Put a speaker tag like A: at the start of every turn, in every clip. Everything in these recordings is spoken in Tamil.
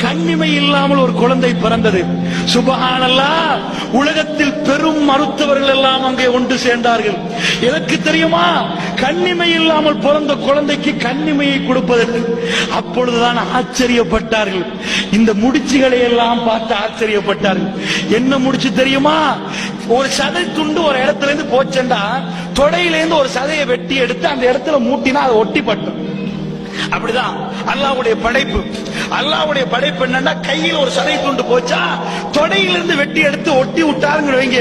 A: கண்ணிமை இல்லாமல் ஒரு குழந்தை பிறந்தது. சுப்ஹானல்லாஹ், உலகத்தில் பெரும் மருத்துவர்கள் எல்லாம் அங்கே ஒன்று சேர்ந்தார்கள். எனக்கு தெரியுமா, கண்ணிமை இல்லாமல் பிறந்த குழந்தைக்கு கண்ணிமையை கொடுப்பதற்கு. அப்பொழுதுதான் ஆச்சரியப்பட்டார்கள். இந்த முடிச்சுகளை எல்லாம் பார்த்து ஆச்சரியப்பட்டார்கள். என்ன முடிச்சு தெரியுமா? ஒரு சதை துண்டு ஒரு இடத்துல இருந்து போச்சேண்டா, தொடையிலேருந்து ஒரு சதையை வெட்டி எடுத்து அந்த இடத்துல மூட்டினா அதை ஒட்டி பட்டும். அப்படிதான் அல்லாஹ்வுடைய படைப்பு. அல்லாஹ்வுடைய படைப்பு என்னன்னா, கையில் ஒரு சதை துண்டு போச்சா தொடையிலிருந்து வெட்டி எடுத்து ஒட்டி விட்டாருங்க வைங்க,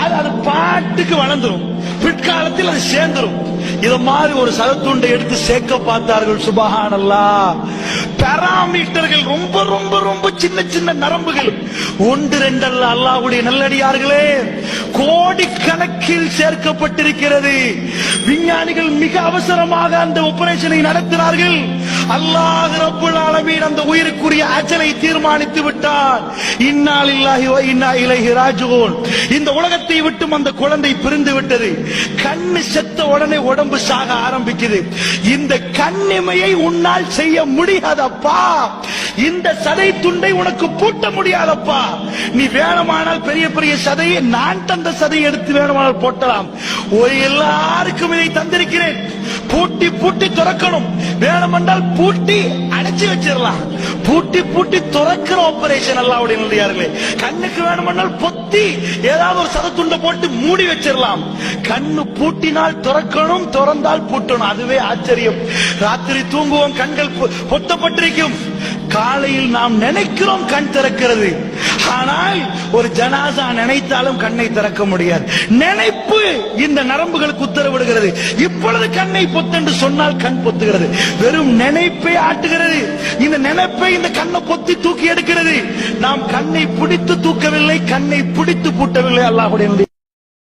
A: அது பாட்டுக்கு வளர்ந்துரும், பிற்காலத்தில் அது சேர்ந்துரும். இத மாதிரி ஒரு சதத்துண்டை எடுத்து சேர்க்க பார்த்தார்கள். சுப்ஹானல்லாஹ், பாராமீட்டர்கள் ரொம்ப ரொம்ப ரொம்ப சின்ன சின்ன நரம்புகள், ஒன்று ரெண்டல்ல அல்லாஹ்வுடைய நல்லடியார்களே, கோடிக்கணக்கில் சேர்க்கப்பட்டிருக்கிறது. விஞ்ஞானிகள் மிக அவசரமாக அந்த ஆபரேஷனை நடத்தினார்கள். அல்லாஹ் ரப்புல் ஆலமீன் அந்த உயிருக்குரிய அஜலை தீர்மானித்து விட்டார். இன்னா லில்லாஹி வ இன்னா இலைஹி ராஜிஊன். இந்த உலகத்தை விட்டும் அந்த குழந்தை பிரிந்து விட்டது. கண்ணு செத்த உடனே உடம்பு சாக ஆரம்பிக்குது. இந்த கண்ணிமையை உன்னால் செய்ய முடியாதப்பா. இந்த சதை துண்டை உனக்கு பூட்ட முடியாதப்பா. நீ வேணுமானால் பெரிய பெரிய சதையை நான் தந்த சதையை எடுத்து வேணுமானால் போட்டலாம். ஒரு எல்லாருக்கும் இதை தந்திருக்கிறேன். பூட்டி பூட்டி திறக்கணும், வேணுமென்றால் பூட்டி அடைச்சு வச்சிடலாம். பூட்டி பூட்டி திறக்கிற ஆபரேஷன் அல்லாஹ்வுடைய நல்லடியார்களே. கண்ணுக்கு வேணுமென்றால் பொத்தி ஏதாவது ஒரு சதத்துண்டை போட்டு மூடி வச்சிடலாம். கண்ணு பூட்டினால் திறக்கணும், திறந்தால் பூட்டணும். அதுவே ஆச்சரியம். ராத்திரி தூங்குவோம், கண்கள் பொத்தப்பட்டிருக்கும். காலையில் நாம் நினைக்கிறோம் கண் திறக்கிறது. ஆனால் ஒரு ஜனாசா நினைத்தாலும் கண்ணை திறக்க முடியாது. நினைப்பு இந்த நரம்புகளுக்கு உத்தரவிடுகிறது. இப்பொழுது கண்ணை பொத்தென்று சொன்னால் கண் பொத்துகிறது. வெறும் நினைப்பை ஆட்டுகிறது. இந்த நினைப்பை இந்த கண்ணை பொத்தி தூக்கி எடுக்கிறது. நாம் கண்ணை பிடித்து தூக்கவில்லை, கண்ணை பிடித்து பூட்டவில்லை. அல்லாஹ்வுடைய